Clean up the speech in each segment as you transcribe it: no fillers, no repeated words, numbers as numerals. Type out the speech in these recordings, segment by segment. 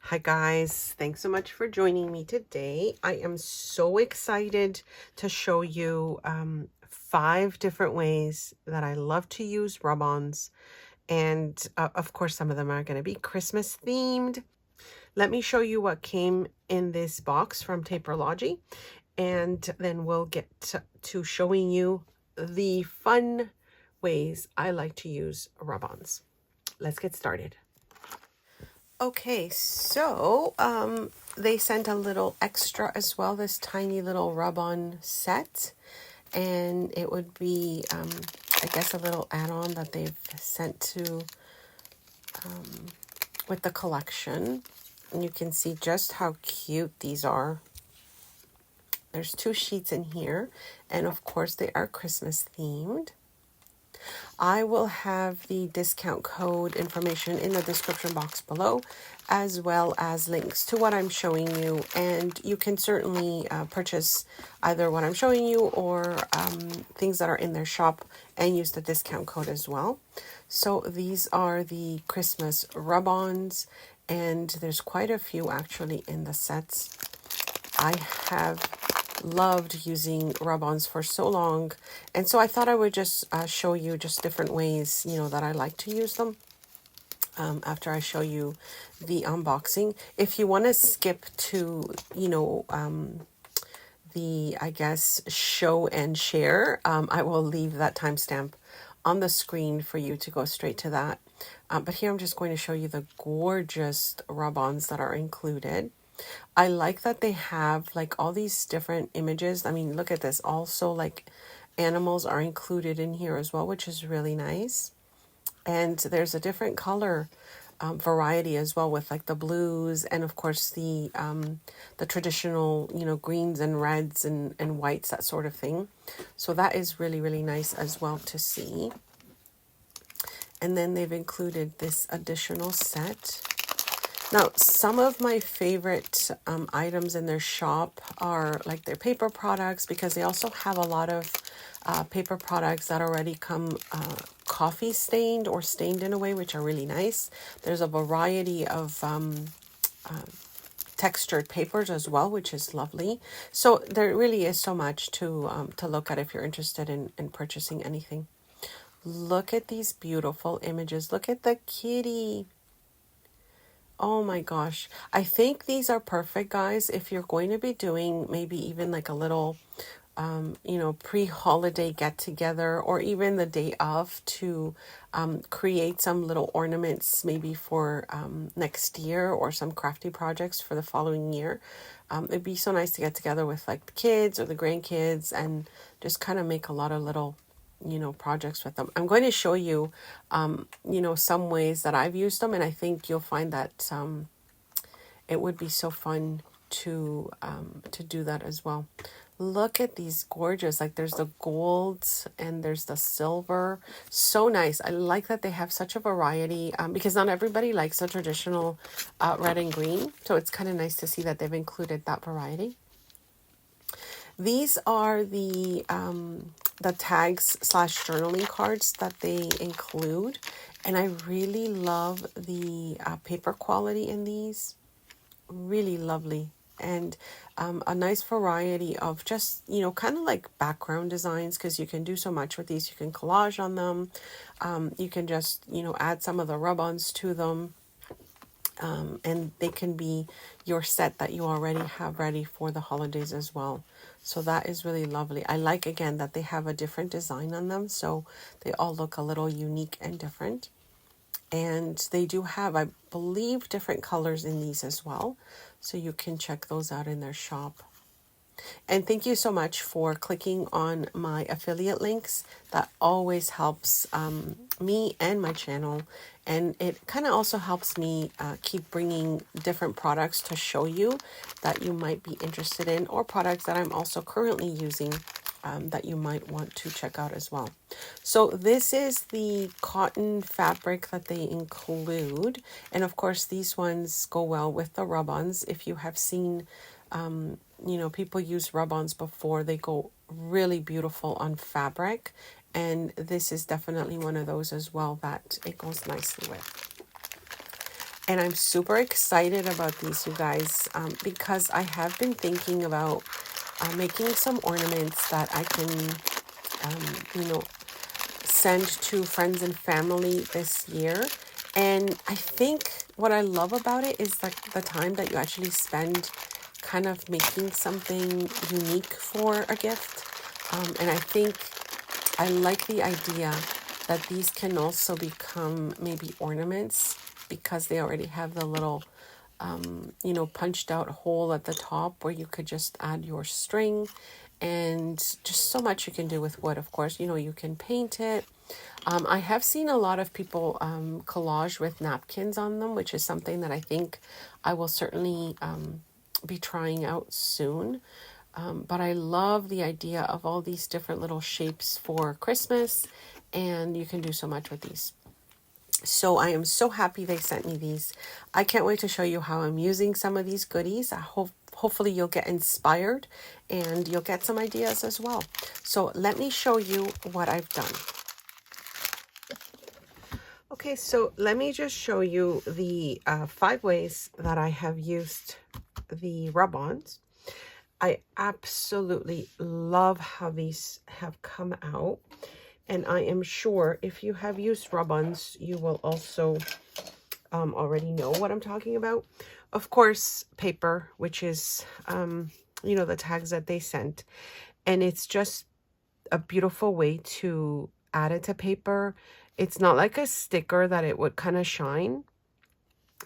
Hi guys, thanks so much for joining me today. I am so excited to show you 5 different ways that I love to use rub-ons, and of course some of them are going to be Christmas themed. Let me show you what came in this box from Taperlogy, and then we'll get to showing you the fun ways I like to use rub-ons. Let's get started. Okay, so they sent a little extra as well, this tiny little rub-on set, and it would be, I guess, a little add-on that they've sent to with the collection. And you can see just how cute these are. There's 2 sheets in here, and of course they are Christmas themed. I will have the discount code information in the description box below, as well as links to what I'm showing you. And you can certainly purchase either what I'm showing you or things that are in their shop and use the discount code as well. So these are the Christmas rub-ons, and there's quite a few actually in the sets. I have loved using rub-ons for so long, and so I thought I would just show you just different ways, that I like to use them after I show you the unboxing. If you want to skip to the, I guess, show and share, I will leave that timestamp on the screen for you to go straight to that. But here I'm just going to show you the gorgeous rub-ons that are included. I like that they have like all these different images. I mean, look at this. Also, like animals are included in here as well, which is really nice. And there's a different color variety as well, with like the blues and of course the traditional, greens and reds and whites, that sort of thing. So that is really, really nice as well to see. And then they've included this additional set. Now, some of my favorite items in their shop are like their paper products, because they also have a lot of paper products that already come coffee stained or stained in a way, which are really nice. There's a variety of textured papers as well, which is lovely. So there really is so much to look at if you're interested in purchasing anything. Look at these beautiful images. Look at the kitty. Oh my gosh. I think these are perfect, guys, if you're going to be doing maybe even like a little, pre-holiday get together, or even the day of, to create some little ornaments maybe for next year, or some crafty projects for the following year. It'd be so nice to get together with like the kids or the grandkids and just kind of make a lot of little projects with them. I'm going to show you, some ways that I've used them, and I think you'll find that it would be so fun to do that as well. Look at these gorgeous, like there's the gold and there's the silver. So nice. I like that they have such a variety, because not everybody likes the traditional red and green. So it's kind of nice to see that they've included that variety. These are the tags / journaling cards that they include, and I really love the paper quality in these. Really lovely, and a nice variety of just kind of like background designs, because you can do so much with these. You can collage on them, you can just add some of the rub-ons to them. And they can be your set that you already have ready for the holidays as well. So that is really lovely. I like, again, that they have a different design on them, so they all look a little unique and different. And they do have, I believe, different colors in these as well, so you can check those out in their shop. And thank you so much for clicking on my affiliate links. That always helps me and my channel. And it kind of also helps me keep bringing different products to show you that you might be interested in, or products that I'm also currently using that you might want to check out as well. So this is the cotton fabric that they include. And of course, these ones go well with the rub-ons. If you have seen people use rub-ons before, they go really beautiful on fabric, and this is definitely one of those as well that it goes nicely with. And I'm super excited about these, you guys, because I have been thinking about making some ornaments that I can, you know, send to friends and family this year. And I think what I love about it is like the time that you actually spend kind of making something unique for a gift. And I think I like the idea that these can also become maybe ornaments because they already have the little, you know, punched out hole at the top where you could just add your string, and just so much you can do with wood. Of course, you know, you can paint it. I have seen a lot of people collage with napkins on them, which is something that I think I will certainly be trying out soon. But I love the idea of all these different little shapes for Christmas, and you can do so much with these. So I am so happy they sent me these. I can't wait to show you how I'm using some of these goodies. I hope hopefully you'll get inspired and you'll get some ideas as well. So let me show you what I've done. Okay, so let me just show you the 5 ways that I have used the rub-ons. I absolutely love how these have come out. And I am sure if you have used rub-ons, you will also already know what I'm talking about. Of course, paper, which is, you know, the tags that they sent. And it's just a beautiful way to add it to paper. It's not like a sticker that it would kind of shine.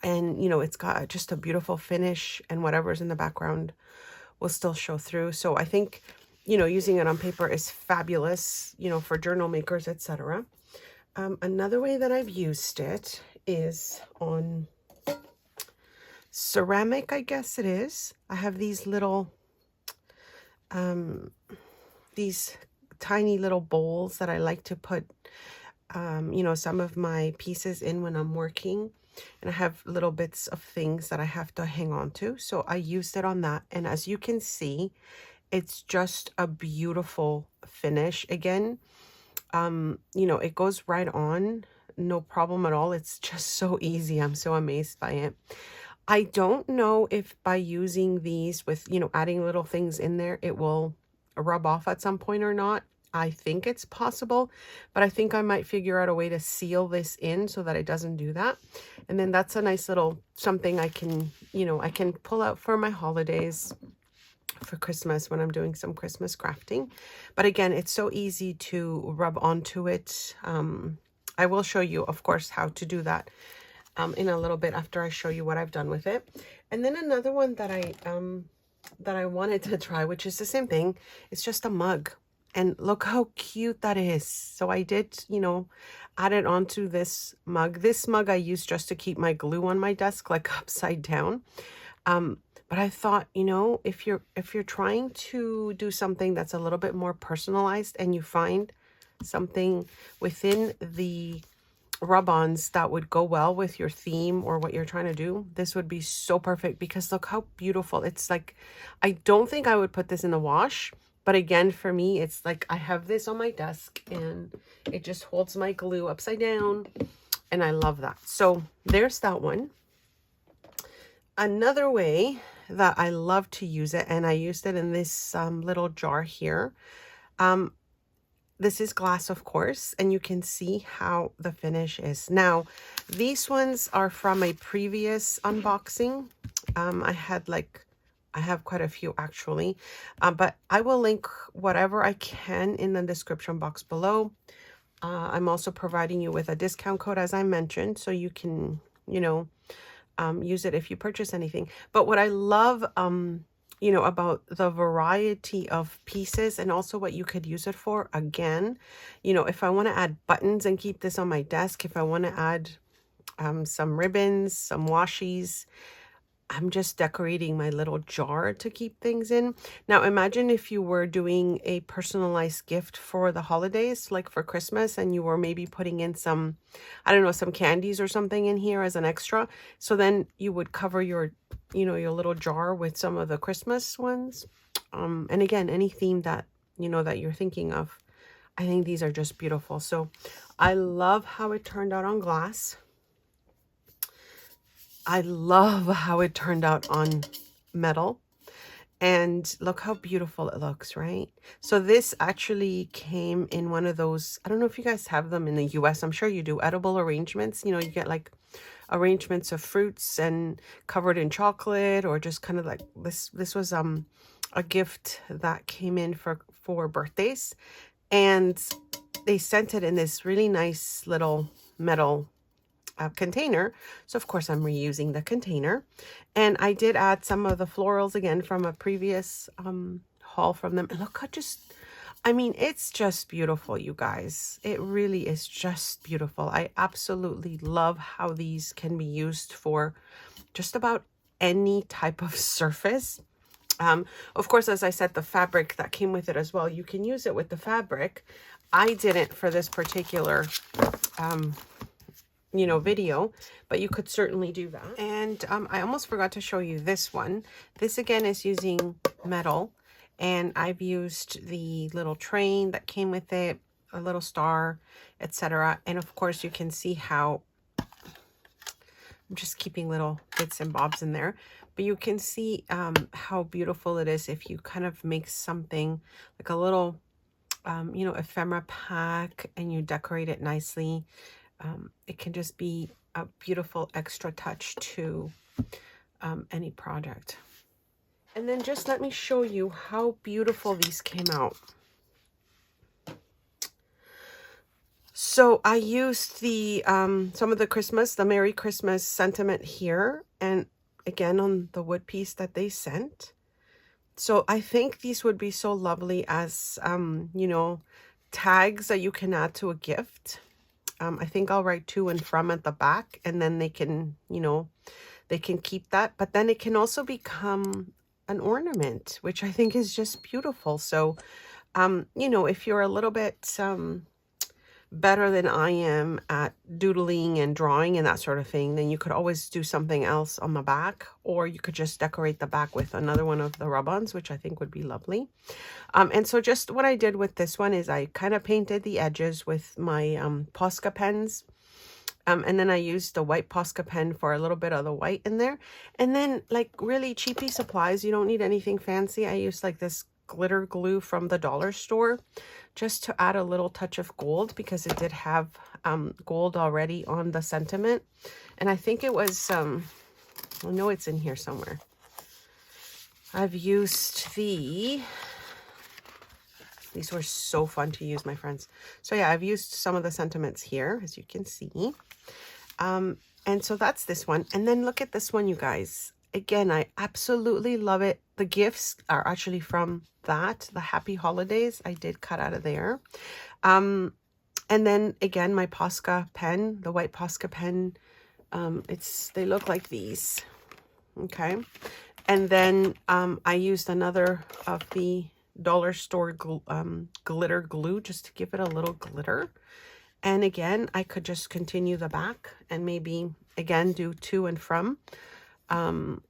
And, you know, it's got just a beautiful finish, and whatever's in the background will still show through. So I think, you know, using it on paper is fabulous, you know, for journal makers, etc. Another way that I've used it is on ceramic, I guess it is. I have these little, these tiny little bowls that I like to put, you know, some of my pieces in when I'm working. And I have little bits of things that I have to hang on to. So I used it on that. And as you can see, it's just a beautiful finish. Again, you know, it goes right on, no problem at all. It's just so easy. I'm so amazed by it. I don't know if by using these with, you know, adding little things in there, it will rub off at some point or not. I think it's possible, but I think I might figure out a way to seal this in so that it doesn't do that. And then that's a nice little something I can, you know, I can pull out for my holidays, for Christmas when I'm doing some Christmas crafting. But again, it's so easy to rub onto it. I will show you, of course, how to do that in a little bit after I show you what I've done with it. And then another one that I wanted to try, which is the same thing, it's just a mug. And look how cute that is. So I did, you know, add it onto this mug. This mug I used just to keep my glue on my desk, like upside down. But I thought, you know, if you're trying to do something that's a little bit more personalized and you find something within the rub-ons that would go well with your theme or what you're trying to do, this would be so perfect, because look how beautiful. It's like, I don't think I would put this in the wash, but again, for me, it's like I have this on my desk and it just holds my glue upside down, and I love that. So there's that one. Another way that I love to use it, and I used it in this little jar here. This is glass, of course, and you can see how the finish is. Now, these ones are from a previous unboxing. I have quite a few actually, but I will link whatever I can in the description box below. I'm also providing you with a discount code, as I mentioned, so you can, you know, use it if you purchase anything. But what I love, you know, about the variety of pieces and also what you could use it for, again, you know, if I want to add buttons and keep this on my desk, if I want to add some ribbons, some washies, I'm just decorating my little jar to keep things in. Now, imagine if you were doing a personalized gift for the holidays, like for Christmas, and you were maybe putting in some, I don't know, some candies or something in here as an extra. So then you would cover your, you know, your little jar with some of the Christmas ones. And again, any theme that, you know, that you're thinking of. I think these are just beautiful. So I love how it turned out on glass. I love how it turned out on metal. And look how beautiful it looks, right? So this actually came in one of those, I don't know if you guys have them in the US. I'm sure you do. Edible arrangements. You know, you get like arrangements of fruits and covered in chocolate, or just kind of like this was a gift that came in for birthdays, and they sent it in this really nice little metal container. So of course I'm reusing the container, and I did add some of the florals again from a previous haul from them. And look how just, I mean, it's just beautiful, you guys. It really is just beautiful. I absolutely love how these can be used for just about any type of surface. Of course, as I said, the fabric that came with it as well, you can use it with the fabric. I didn't for this particular you know, video, but you could certainly do that. And I almost forgot to show you this one. This again is using metal, and I've used the little train that came with it, a little star, etc. And of course you can see how I'm just keeping little bits and bobs in there, but you can see how beautiful it is if you kind of make something like a little you know, ephemera pack, and you decorate it nicely. It can just be a beautiful extra touch to any project. And then just let me show you how beautiful these came out. So I used the some of the Merry Christmas sentiment here, and again on the wood piece that they sent. So I think these would be so lovely as you know, tags that you can add to a gift. I think I'll write to and from at the back, and then they can, you know, they can keep that. But then it can also become an ornament, which I think is just beautiful. So, you know, if you're a little bit better than I am at doodling and drawing and that sort of thing, then you could always do something else on the back, or you could just decorate the back with another one of the rub-ons, which I think would be lovely. And so just what I did with this one is I kind of painted the edges with my Posca pens. And then I used the white Posca pen for a little bit of the white in there. And then like really cheapy supplies, you don't need anything fancy. I used like this glitter glue from the dollar store just to add a little touch of gold, because it did have gold already on the sentiment. And I think it was, I know it's in here somewhere. I've used these were so fun to use, my friends. So yeah, I've used some of the sentiments here, as you can see. And so that's this one. And then look at this one, you guys. Again, I absolutely love it. The gifts are actually from that, the Happy Holidays. I did cut out of there. And then again, my Posca pen, the white Posca pen. They look like these. Okay. And then I used another of the dollar store glitter glue just to give it a little glitter. And again, I could just continue the back and maybe again do to and from,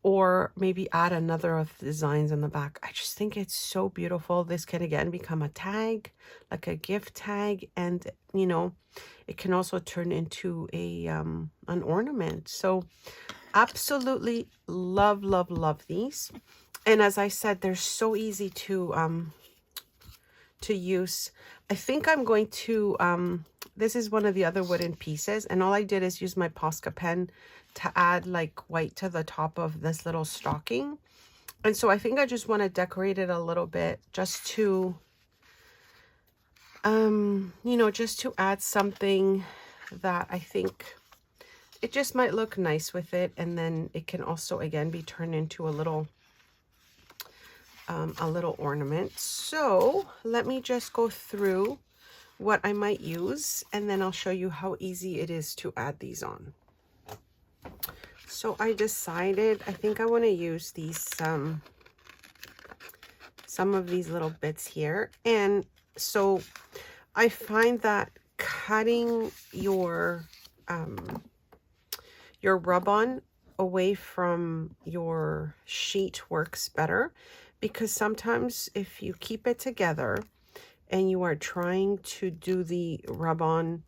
or maybe add another of the designs on the back. I just think it's so beautiful. This can again become a tag, like a gift tag, and you know, it can also turn into a an ornament. So absolutely love, love, love these. And as I said, they're so easy to use. I think I'm going to, this is one of the other wooden pieces, and all I did is use my Posca pen to add like white to the top of this little stocking. And so I think I just want to decorate it a little bit just to, you know, just to add something that I think it just might look nice with it. And then it can also, again, be turned into a little ornament. So let me just go through what I might use, and then I'll show you how easy it is to add these on. So I decided, I think I want to use these, some of these little bits here. And so I find that cutting your rub-on away from your sheet works better, because sometimes if you keep it together and you are trying to do the rub-on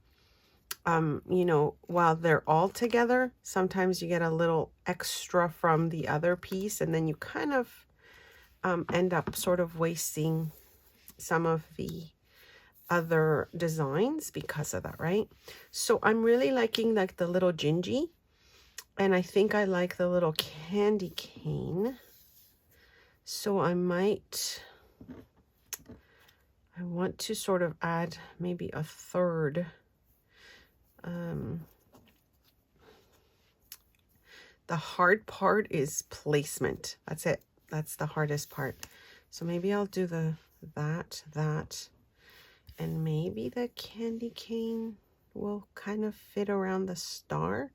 you know, while they're all together, sometimes you get a little extra from the other piece, and then you kind of end up sort of wasting some of the other designs because of that, right? So I'm really liking like the little gingy, and I think I like the little candy cane. So I want to sort of add maybe a third. The hard part is placement. That's it. That's the hardest part. So maybe I'll do that, and maybe the candy cane will kind of fit around the star.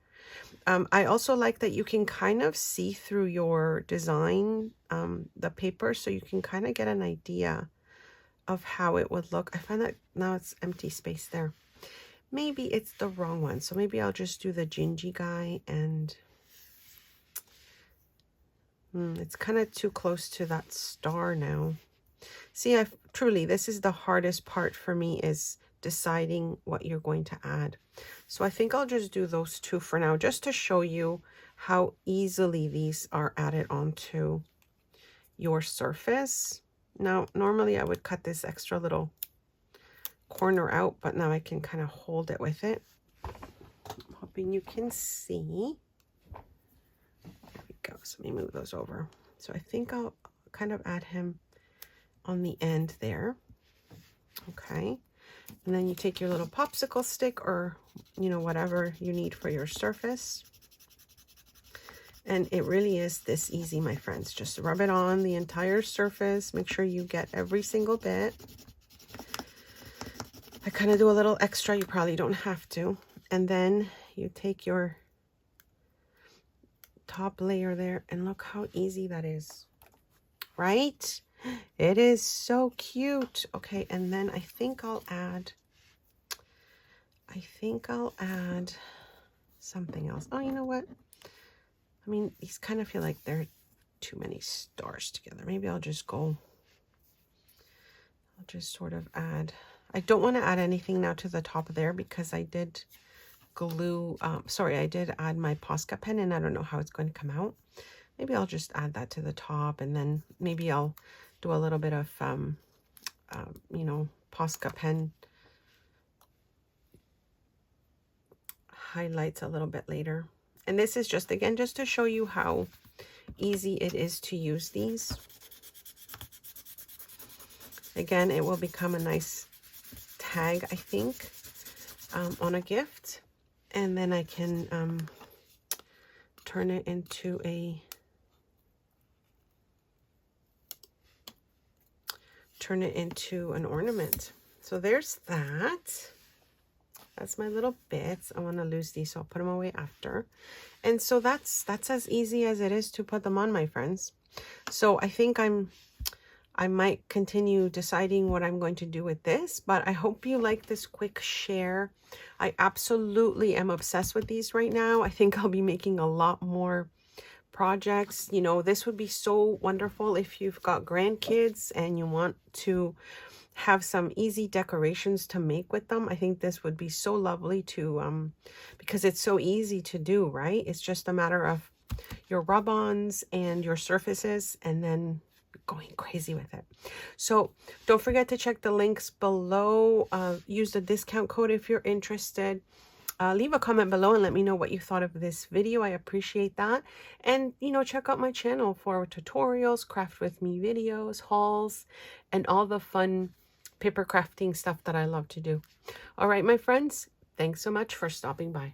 I also like that you can kind of see through your design, the paper, so you can kind of get an idea of how it would look. I find that now it's empty space there. Maybe it's the wrong one, so maybe I'll just do the gingy guy, and it's kind of too close to that star now. See, truly, this is the hardest part for me, is deciding what you're going to add. So I think I'll just do those two for now, just to show you how easily these are added onto your surface. Now, normally I would cut this extra little corner out, but now I can kind of hold it with it. I'm hoping you can see. There we go. So let me move those over. So I think I'll kind of add him on the end there. Okay. And then you take your little popsicle stick, or, you know, whatever you need for your surface. And it really is this easy, my friends. Just rub it on the entire surface. Make sure you get every single bit. I kind of do a little extra. You probably don't have to. And then you take your top layer there, and look how easy that is, right? It is so cute. Okay, and then I think I'll add something else. Oh, you know what? I mean, these kind of feel like they're too many stars together. Maybe I'll just sort of add. I don't want to add anything now to the top there, because I did glue, I did add my Posca pen, and I don't know how it's going to come out. Maybe I'll just add that to the top, and then maybe I'll do a little bit of, you know, Posca pen highlights a little bit later. And this is just, again, just to show you how easy it is to use these. Again, it will become a nice tag, I think, on a gift. And then I can turn it into an ornament. So there's that. That's my little bits. I want to lose these, so I'll put them away after. And so that's as easy as it is to put them on, my friends. So I think I might continue deciding what I'm going to do with this, but I hope you like this quick share. I absolutely am obsessed with these right now. I think I'll be making a lot more projects. You know, this would be so wonderful if you've got grandkids and you want to have some easy decorations to make with them. I think this would be so lovely to, because it's so easy to do, right? It's just a matter of your rub-ons and your surfaces, and then going crazy with it. So don't forget to check the links below. Use the discount code if you're interested. Leave a comment below and let me know what you thought of this video. I appreciate that. And, you know, check out my channel for tutorials, craft with me videos, hauls, and all the fun paper crafting stuff that I love to do. All right, my friends, thanks so much for stopping by.